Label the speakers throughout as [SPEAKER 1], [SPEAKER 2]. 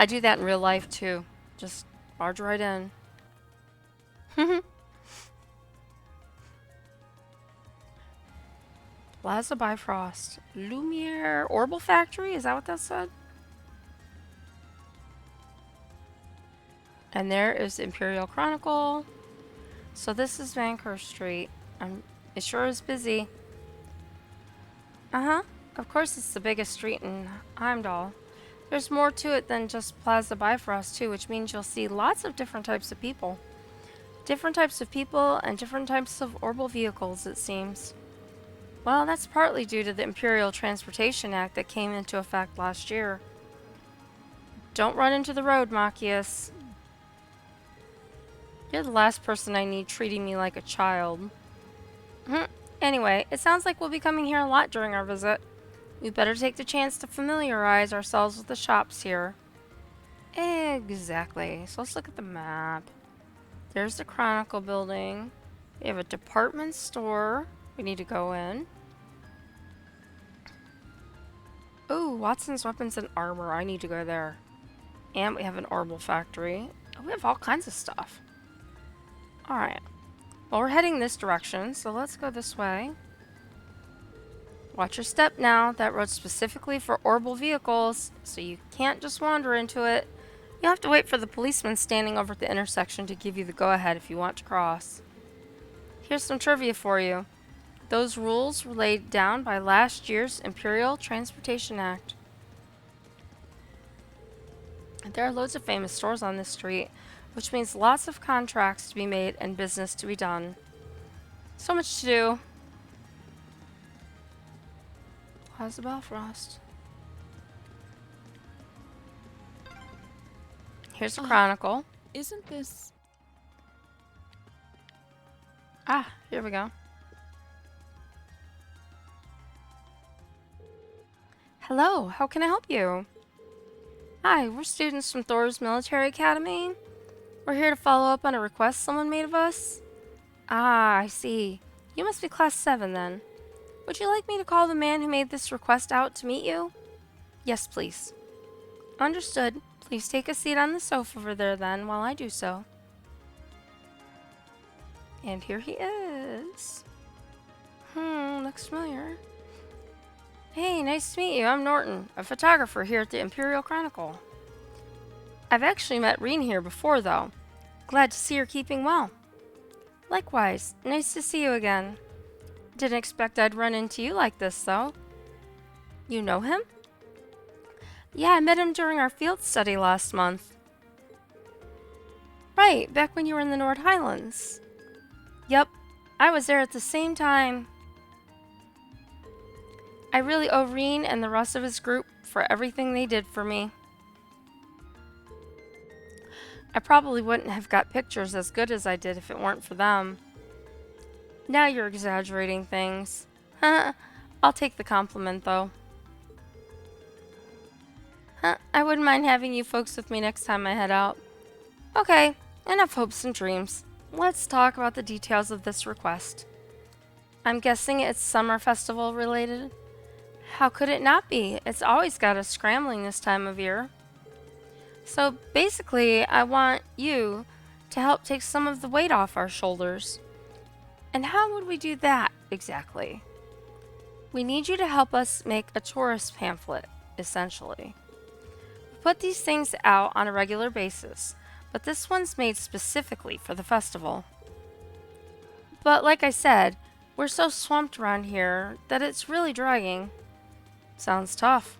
[SPEAKER 1] I do that in real life too. Just barge right in. Plaza Bifrost. Lumiere Orbital Factory? Is that what that said? And there is Imperial Chronicle. So this is Vancouver Street. It sure is busy. Uh-huh. Of course it's the biggest street in Heimdall. There's more to it than just Plaza Bifrost too, which means you'll see lots of different types of people. Different types of people and different types of orbital vehicles, it seems. Well, that's partly due to the Imperial Transportation Act that came into effect last year. Don't run into the road, Machias. You're the last person I need treating me like a child. Anyway, it sounds like we'll be coming here a lot during our visit. We better take the chance to familiarize ourselves with the shops here. Exactly. So let's look at the map. There's the Chronicle building. We have a department store we need to go in. Oh, Watson's Weapons and Armor. I need to go there. And we have an Orbital Factory. Oh, we have all kinds of stuff. Alright. Well, we're heading this direction, so let's go this way. Watch your step now. That road's specifically for orbital vehicles, so you can't just wander into it. You'll have to wait for the policeman standing over at the intersection to give you the go-ahead if you want to cross. Here's some trivia for you. Those rules were laid down by last year's Imperial Transportation Act. There are loads of famous stores on this street, which means lots of contracts to be made and business to be done. So much to do. How's the Bifrost? Here's the Chronicle.
[SPEAKER 2] Isn't this...
[SPEAKER 1] Ah, here we go. Hello, how can I help you? Hi, we're students from Thor's Military Academy. We're here to follow up on a request someone made of us. Ah, I see. You must be Class 7 then. Would you like me to call the man who made this request out to meet you? Yes, please. Understood. Please take a seat on the sofa over there then while I do so. And here he is. Looks familiar. Hey, nice to meet you. I'm Norton, a photographer here at the Imperial Chronicle. I've actually met Reen here before, though. Glad to see you're keeping well. Likewise. Nice to see you again. Didn't expect I'd run into you like this, though. You know him? Yeah, I met him during our field study last month. Right, back when you were in the North Highlands. Yep, I was there at the same time. I really owe Reen and the rest of his group for everything they did for me. I probably wouldn't have got pictures as good as I did if it weren't for them. Now you're exaggerating things. I'll take the compliment, though. I wouldn't mind having you folks with me next time I head out. Okay, enough hopes and dreams. Let's talk about the details of this request. I'm guessing it's summer festival related? How could it not be? It's always got us scrambling this time of year. So basically, I want you to help take some of the weight off our shoulders. And how would we do that exactly? We need you to help us make a tourist pamphlet, essentially. We put these things out on a regular basis, but this one's made specifically for the festival. But like I said, we're so swamped around here that it's really dragging. Sounds tough.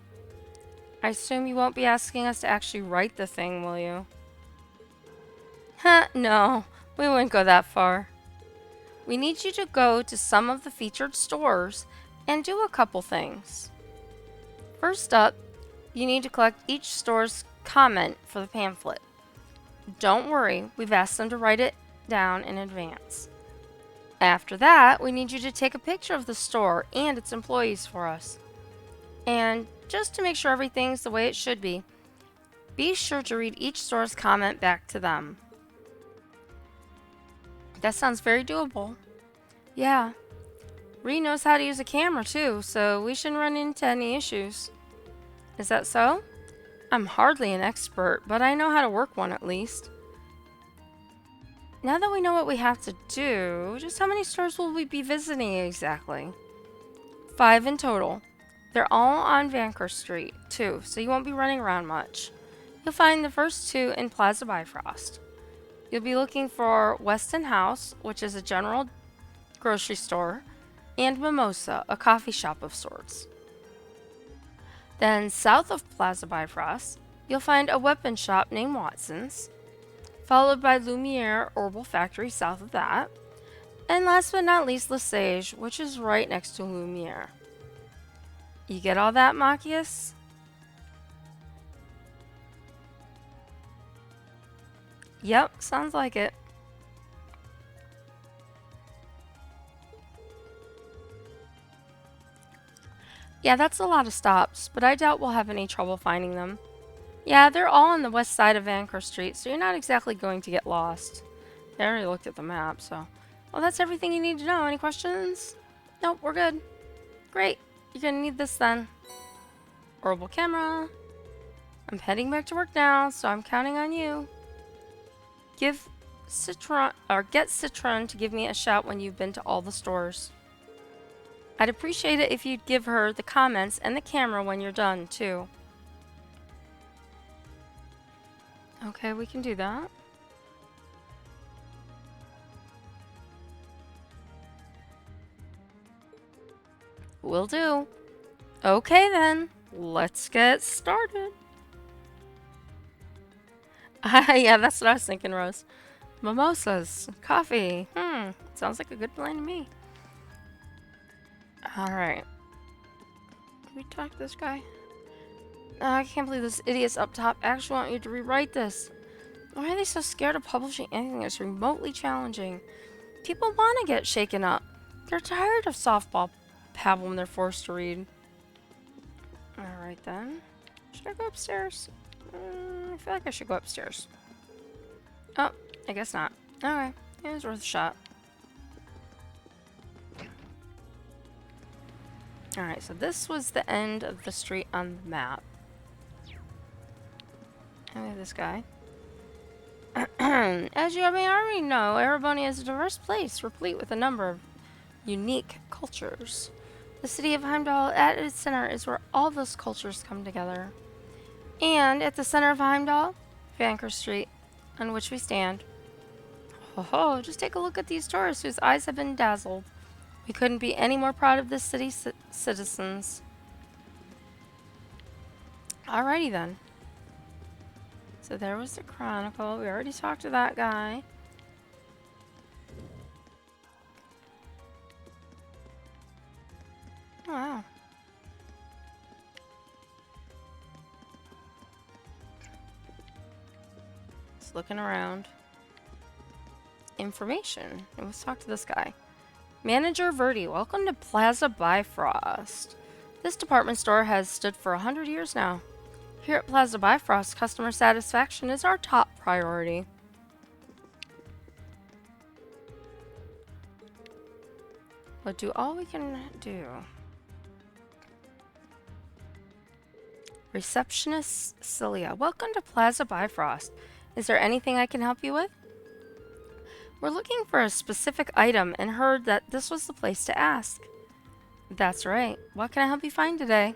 [SPEAKER 1] I assume you won't be asking us to actually write the thing, will you? No, we wouldn't go that far. We need you to go to some of the featured stores and do a couple things. First up, you need to collect each store's comment for the pamphlet. Don't worry, we've asked them to write it down in advance. After that, we need you to take a picture of the store and its employees for us. And just to make sure everything's the way it should be sure to read each store's comment back to them. That sounds very doable. Yeah. Ree knows how to use a camera too, so we shouldn't run into any issues. Is that so? I'm hardly an expert, but I know how to work one at least. Now that we know what we have to do, just how many stores will we be visiting exactly? 5 in total. They're all on Vanker Street, too, so you won't be running around much. You'll find the first 2 in Plaza Bifrost. You'll be looking for Weston House, which is a general grocery store, and Mimosa, a coffee shop of sorts. Then, south of Plaza Bifrost, you'll find a weapon shop named Watson's, followed by Lumiere Herbal Factory south of that, and last but not least, Lesage, which is right next to Lumiere. You get all that, Machias? Yep, sounds like it. Yeah, that's a lot of stops, but I doubt we'll have any trouble finding them. Yeah, they're all on the west side of Vanker Street, so you're not exactly going to get lost. I already looked at the map, so... Well, that's everything you need to know. Any questions? Nope, we're good. Great. You're gonna need this then. Orbital camera. I'm heading back to work now, so I'm counting on you. Get Citron to give me a shout when you've been to all the stores. I'd appreciate it if you'd give her the comments and the camera when you're done, too. Okay, we can do that. Will do. Okay then, let's get started. Yeah, that's what I was thinking, Rose. Mimosas, coffee. Sounds like a good plan to me. Alright. Can we talk to this guy? I can't believe this idiots up top actually want you to rewrite this. Why are they so scared of publishing anything that's remotely challenging? People want to get shaken up. They're tired of softball pabble when they're forced to read. Alright then. Should I go upstairs? I feel like I should go upstairs. Oh, I guess not. Okay, it was worth a shot. Alright, so this was the end of the street on the map. And we have this guy. As you may already know, Erebony is a diverse place, replete with a number of unique cultures. The city of Heimdall, at its center, is where all those cultures come together. And at the center of Heimdall, Vanker Street, on which we stand. Oh, just take a look at these tourists whose eyes have been dazzled. We couldn't be any more proud of this city's citizens. Alrighty then. So there was the Chronicle. We already talked to that guy. Wow. Just looking around. Information. Let's talk to this guy. Manager Verdi, welcome to Plaza Bifrost. This department store has stood for 100 years now. Here at Plaza Bifrost, customer satisfaction is our top priority. We'll do all we can do. Receptionist Celia, welcome to Plaza Bifrost. Is there anything I can help you with? We're looking for a specific item and heard that this was the place to ask. That's right. What can I help you find today?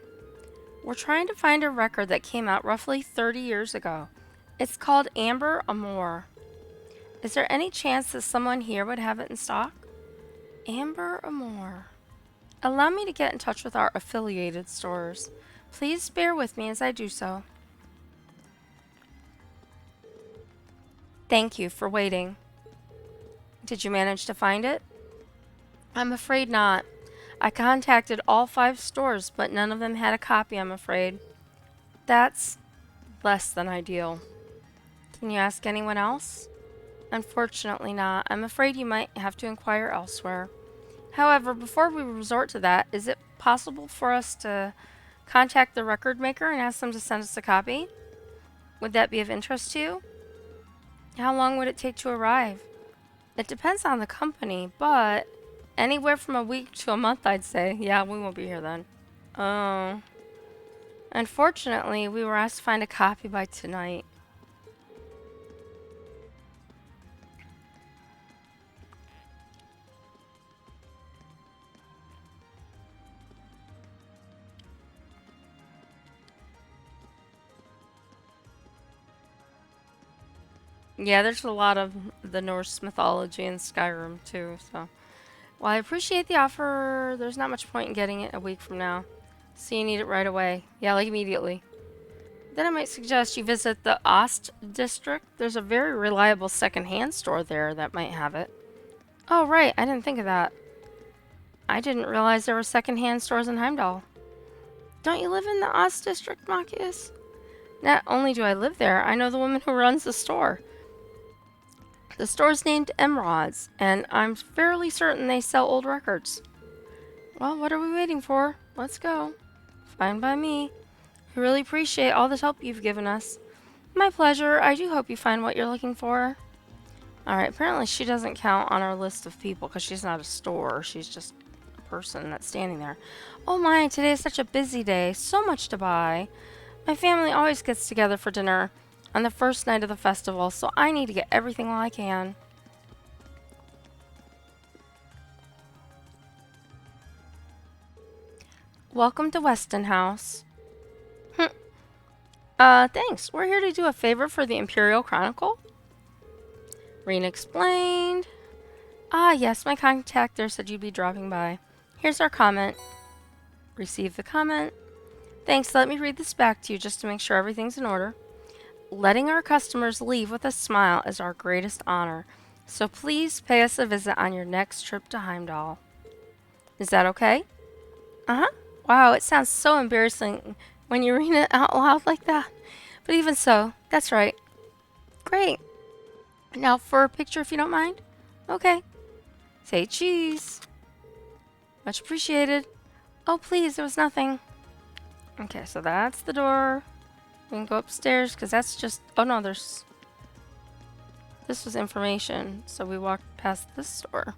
[SPEAKER 1] We're trying to find a record that came out roughly 30 years ago. It's called Amber Amour. Is there any chance that someone here would have it in stock? Amber Amour. Allow me to get in touch with our affiliated stores. Please bear with me as I do so. Thank you for waiting. Did you manage to find it? I'm afraid not. I contacted all 5 stores, but none of them had a copy, I'm afraid. That's less than ideal. Can you ask anyone else? Unfortunately not. I'm afraid you might have to inquire elsewhere. However, before we resort to that, is it possible for us to contact the record maker and ask them to send us a copy? Would that be of interest to you? How long would it take to arrive? It depends on the company, but anywhere from a week to a month, I'd say. Yeah, we won't be here then. Oh. Unfortunately, we were asked to find a copy by tonight. Yeah, there's a lot of the Norse mythology in Skyrim too, so. Well, I appreciate the offer. There's not much point in getting it a week from now. So you need it right away. Yeah, like immediately. Then I might suggest you visit the Ost district. There's a very reliable secondhand store there that might have it. Oh, right. I didn't think of that. I didn't realize there were secondhand stores in Heimdall. Don't you live in the Ost district, Machias? Not only do I live there, I know the woman who runs the store. The store's named Emerald's, and I'm fairly certain they sell old records. Well, what are we waiting for? Let's go. Fine by me. I really appreciate all the help you've given us. My pleasure. I do hope you find what you're looking for. Alright, apparently she doesn't count on our list of people because she's not a store. She's just a person that's standing there. Oh my, today is such a busy day. So much to buy. My family always gets together for dinner on the first night of the festival, so I need to get everything while I can. Welcome to Weston House. Thanks. We're here to do a favor for the Imperial Chronicle. Rena explained. Ah, yes, my contact there said you'd be dropping by. Here's our comment. Receive the comment. Thanks, let me read this back to you just to make sure everything's in order. Letting our customers leave with a smile is our greatest honor, so please pay us a visit on your next trip to Heimdall. Is that okay? Uh-huh. Wow, it sounds so embarrassing when you read it out loud like that. But even so, that's right. Great. Now for a picture if you don't mind. Okay. Say cheese. Much appreciated. Oh, please, there was nothing. Okay, so that's the door. We can go upstairs because that's just... Oh, no, there's... This was information, so we walked past this door.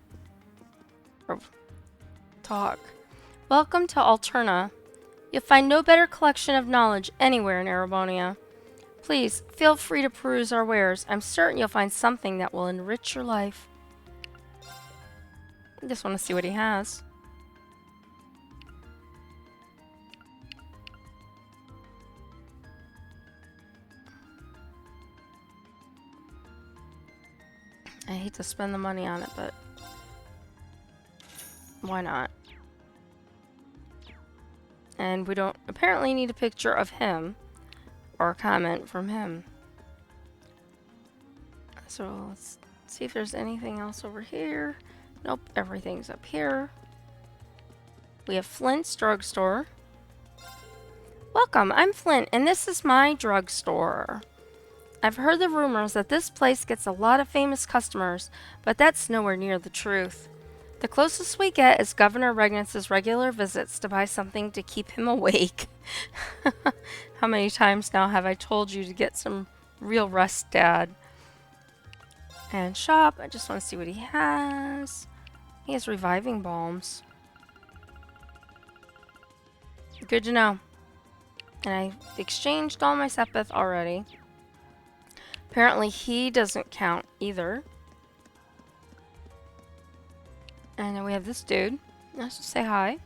[SPEAKER 1] Or talk. Welcome to Alterna. You'll find no better collection of knowledge anywhere in Erebonia. Please, feel free to peruse our wares. I'm certain you'll find something that will enrich your life. I just want to see what he has. I hate to spend the money on it, but why not? And we don't apparently need a picture of him or a comment from him. So let's see if there's anything else over here. Nope, everything's up here. We have Flint's drugstore. Welcome, I'm Flint, and this is my drugstore. I've heard the rumors that this place gets a lot of famous customers, but that's nowhere near the truth. The closest we get is Governor Regnance's regular visits to buy something to keep him awake. How many times now have I told you to get some real rest, Dad? And shop. I just want to see what he has. He has reviving balms. Good to know. And I exchanged all my Sepith already. Apparently he doesn't count either. And then we have this dude. Let's just say hi.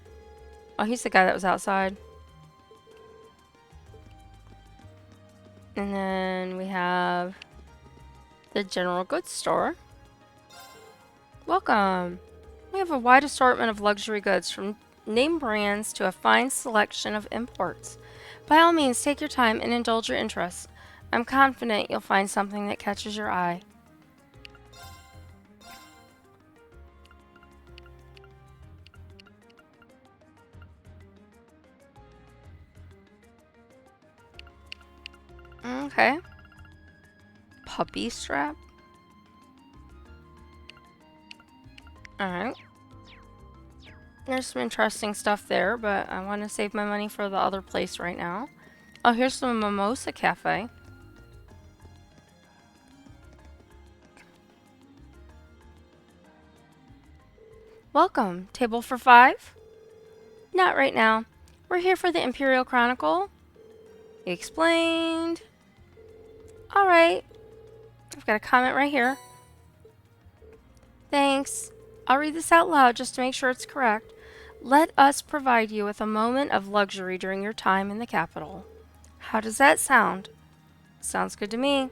[SPEAKER 1] Oh, he's the guy that was outside. And then we have the general goods store. Welcome. We have a wide assortment of luxury goods from name brands to a fine selection of imports. By all means, take your time and indulge your interests. I'm confident you'll find something that catches your eye. Okay. Puppy strap. Alright. There's some interesting stuff there, but I want to save my money for the other place right now. Oh, here's some Mimosa Cafe. Welcome. Table for 5? Not right now. We're here for the Imperial Chronicle. Explained. Alright. I've got a comment right here. Thanks. I'll read this out loud just to make sure it's correct. Let us provide you with a moment of luxury during your time in the capital. How does that sound? Sounds good to me.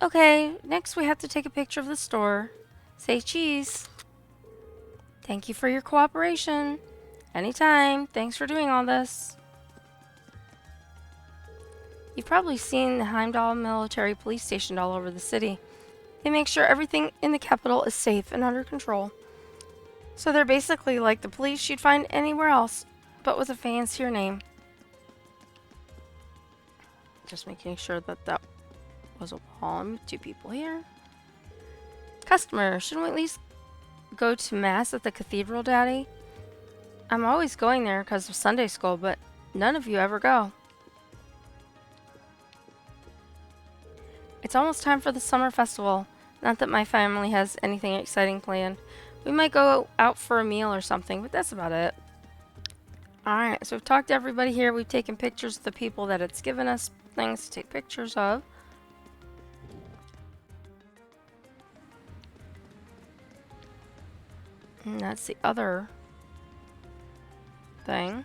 [SPEAKER 1] Okay, next we have to take a picture of the store. Say cheese. Thank you for your cooperation. Anytime. Thanks for doing all this. You've probably seen the Heimdall military police stationed all over the city. They make sure everything in the capital is safe and under control. So they're basically like the police you'd find anywhere else, but with a fancier name. Just making sure that that was a wall with two people here. Customer, shouldn't we at least go to mass at the cathedral, Daddy? I'm always going there because of Sunday school, but none of you ever go. It's almost time for the summer festival. Not that my family has anything exciting planned. We might go out for a meal or something, but that's about it. Alright, so we've talked to everybody here. We've taken pictures of the people that it's given us things to take pictures of. And that's the other thing.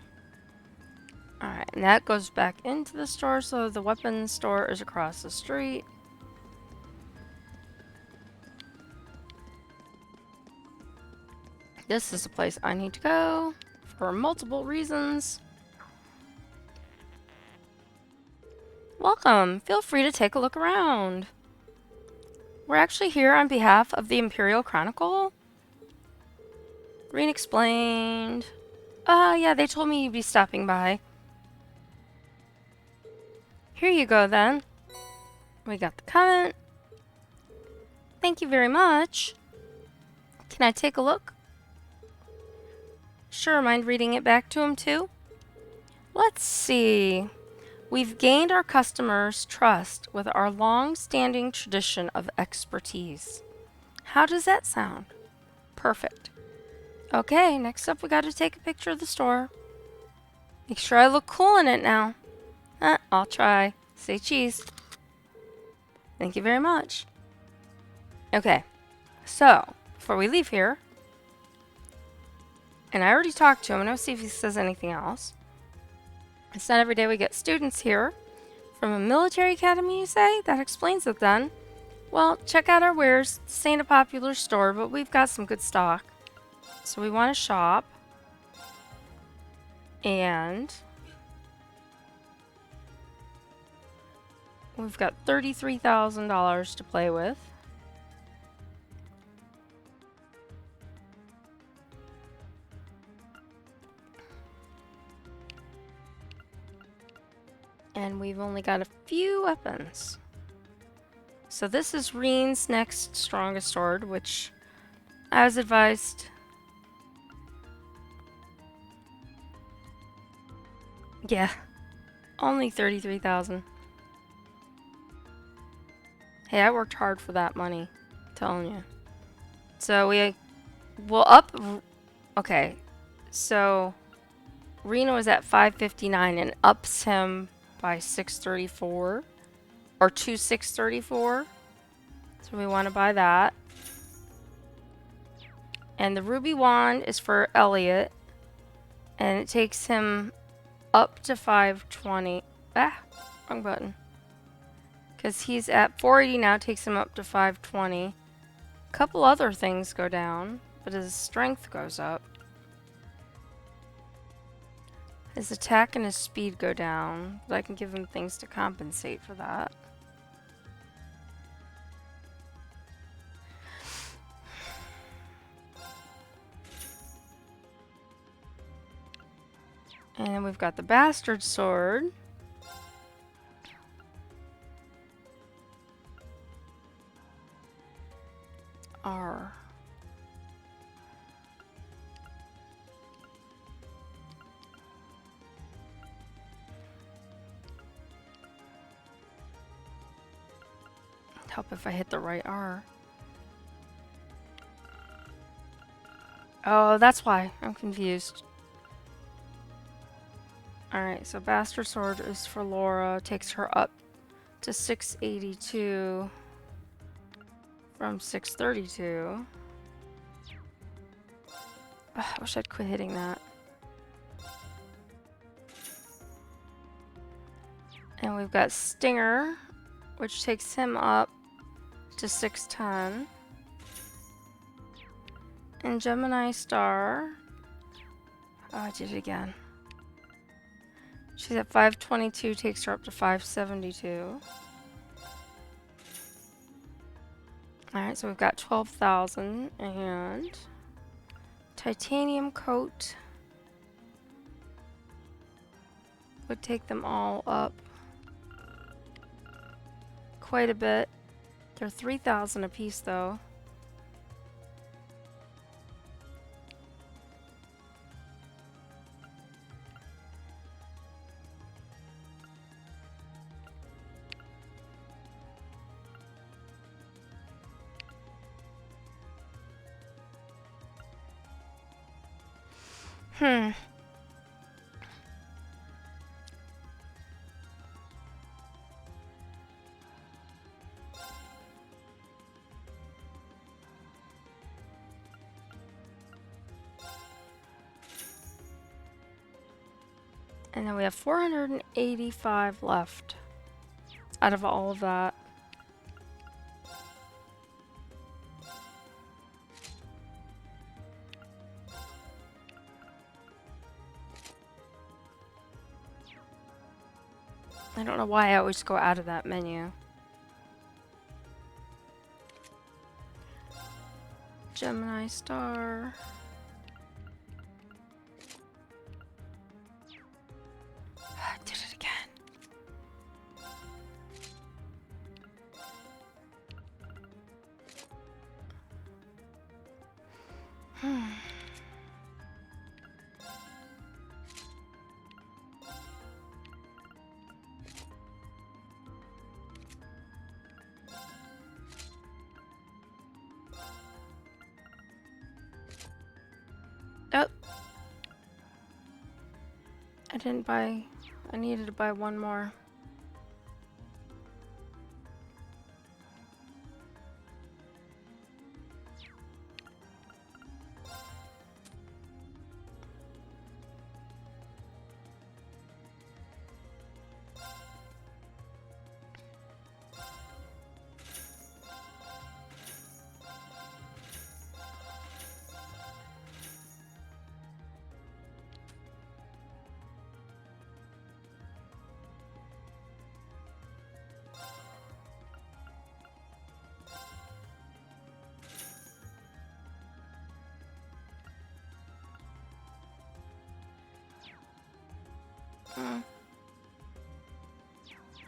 [SPEAKER 1] Alright, and that goes back into the store, so the weapons store is across the street. This is the place I need to go for multiple reasons. Welcome. Feel free to take a look around. We're actually here on behalf of the Imperial Chronicle. Green explained. Yeah, they told me you'd be stopping by. Here you go then. We got the comment. Thank you very much. Can I take a look? Sure, mind reading it back to him too? Let's see. We've gained our customers' trust with our long-standing tradition of expertise. How does that sound? Perfect. Okay, next up we gotta take a picture of the store. Make sure I look cool in it now. I'll try. Say cheese. Thank you very much. Okay, so before we leave here, and I already talked to him, and I'll see if he says anything else. It's not every day we get students here. From a military academy, you say? That explains it then. Well, check out our wares. This ain't a popular store, but we've got some good stock. So we want to shop. And we've got $33,000 to play with. And we've only got a few weapons. So this is Reen's next strongest sword, which I was advised. Yeah, only 33,000. Hey, I worked hard for that money, I'm telling you. So we will up. Okay, so Reno is at 559 and ups him by 634 or to 634. So we want to buy that. And the ruby wand is for Elliot, and it takes him up to 520. Wrong button. Because he's at 480 now, takes him up to 520. A couple other things go down, but his strength goes up. His attack and his speed go down, but I can give him things to compensate for that. And we've got the bastard sword. R. Help if I hit the right R. Oh, that's why. I'm confused. Alright, so Bastard Sword is for Laura. Takes her up to 682 from 632. Ugh, I wish I'd quit hitting that. And we've got Stinger, which takes him up to 610. And Gemini Star. Oh, I did it again. She's at 522, takes her up to 572. Alright, so we've got 12,000 and titanium coat would take them all up quite a bit. They're 3,000 a piece though. And then we have 485 left out of all of that. I don't know why I always go out of that menu. Gemini Star. I did it again. Oh. I didn't buy... I needed to buy one more.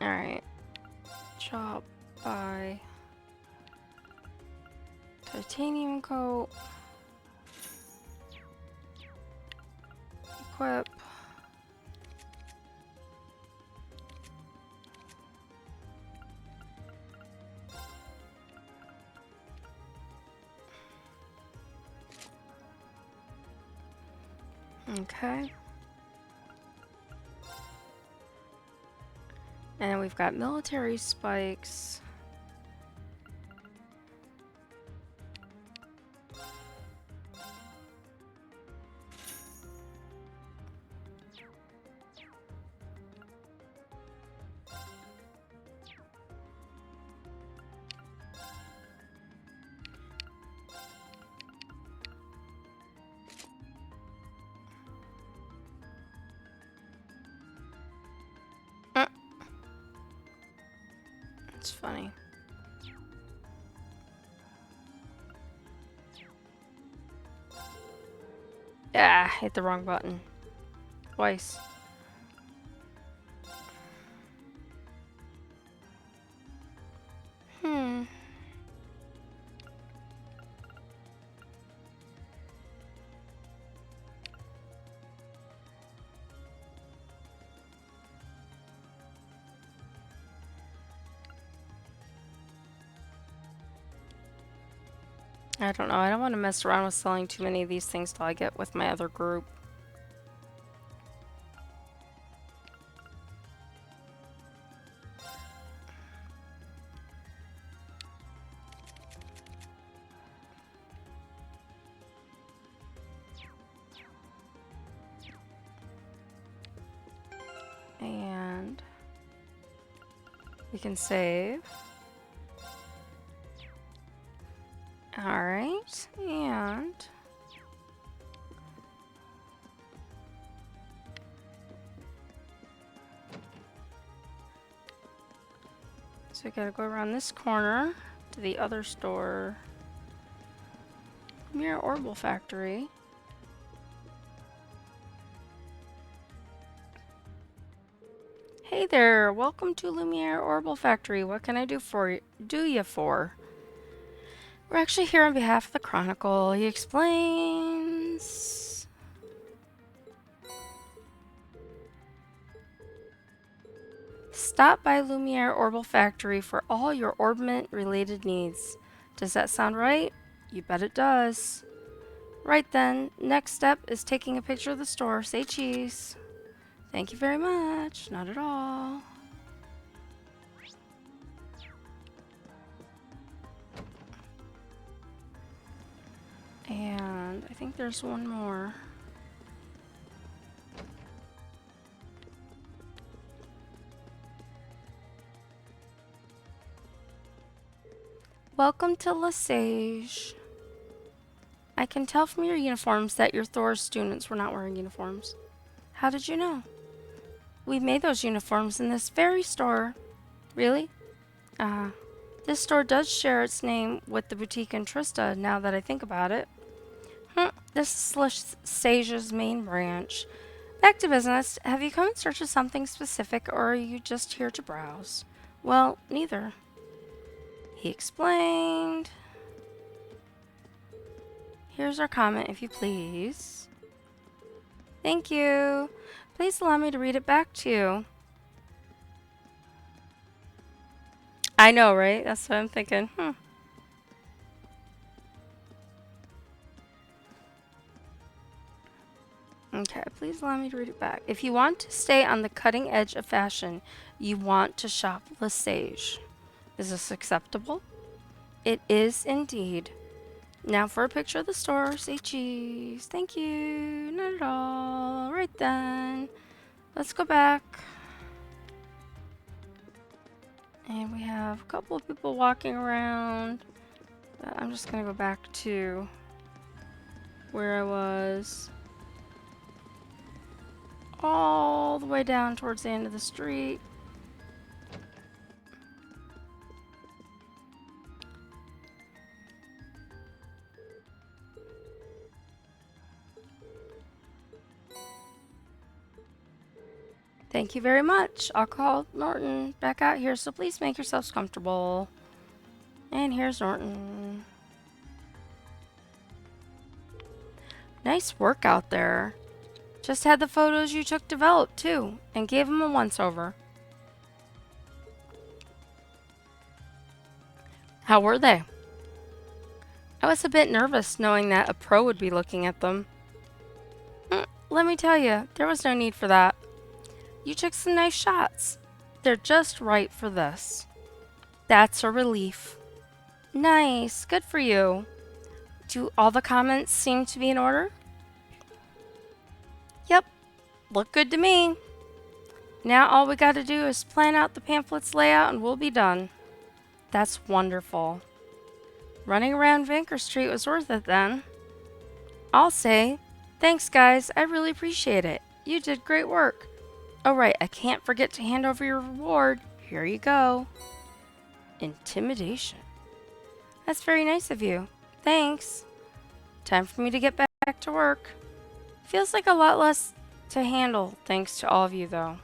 [SPEAKER 1] Alright. Chop by titanium coat. Equip. Okay. And we've got military spikes. It's funny. Ah, hit the wrong button. Twice. I don't know. I don't want to mess around with selling too many of these things till I get with my other group. We can save. Alright, and so we gotta go around this corner to the other store. Mirror Orbital Factory. Hey there, welcome to Lumiere Orbital Factory. What can I do for you for? We're actually here on behalf of the Chronicle. He explains. Stop by Lumiere Orbital Factory for all your orbiment related needs. Does that sound right? You bet it does. Right then, next step is taking a picture of the store. Say cheese. Thank you very much. Not at all. And I think there's one more. Welcome to Lesage. I can tell from your uniforms that your Thor students were not wearing uniforms. How did you know? We made those uniforms in this very store. Really? This store does share its name with the boutique in Trista, now that I think about it. This is Lesage's main branch. Back to business. Have you come in search of something specific, or are you just here to browse? Well, neither. He explained. Here's our comment, if you please. Thank you. Please allow me to read it back to you. I know, right? That's what I'm thinking. Okay, please allow me to read it back. If you want to stay on the cutting edge of fashion, you want to shop Lesage. Is this acceptable? It is indeed. Now for a picture of the store, say cheese. Thank you. Not at all. Right then. Let's go back. And we have a couple of people walking around. I'm just going to go back to where I was. All the way down towards the end of the street. Thank you very much. I'll call Norton back out here, so please make yourselves comfortable. And here's Norton. Nice work out there. Just had the photos you took developed too, and gave them a once-over. How were they? I was a bit nervous knowing that a pro would be looking at them. Let me tell you, there was no need for that. You took some nice shots. They're just right for this. That's a relief. Nice, good for you. Do all the comments seem to be in order? Yep, look good to me. Now all we gotta do is plan out the pamphlet's layout and we'll be done. That's wonderful. Running around Vanker Street was worth it then. I'll say, thanks guys, I really appreciate it. You did great work. Oh right, I can't forget to hand over your reward. Here you go. Intimidation. That's very nice of you. Thanks. Time for me to get back to work. Feels like a lot less to handle thanks to all of you though.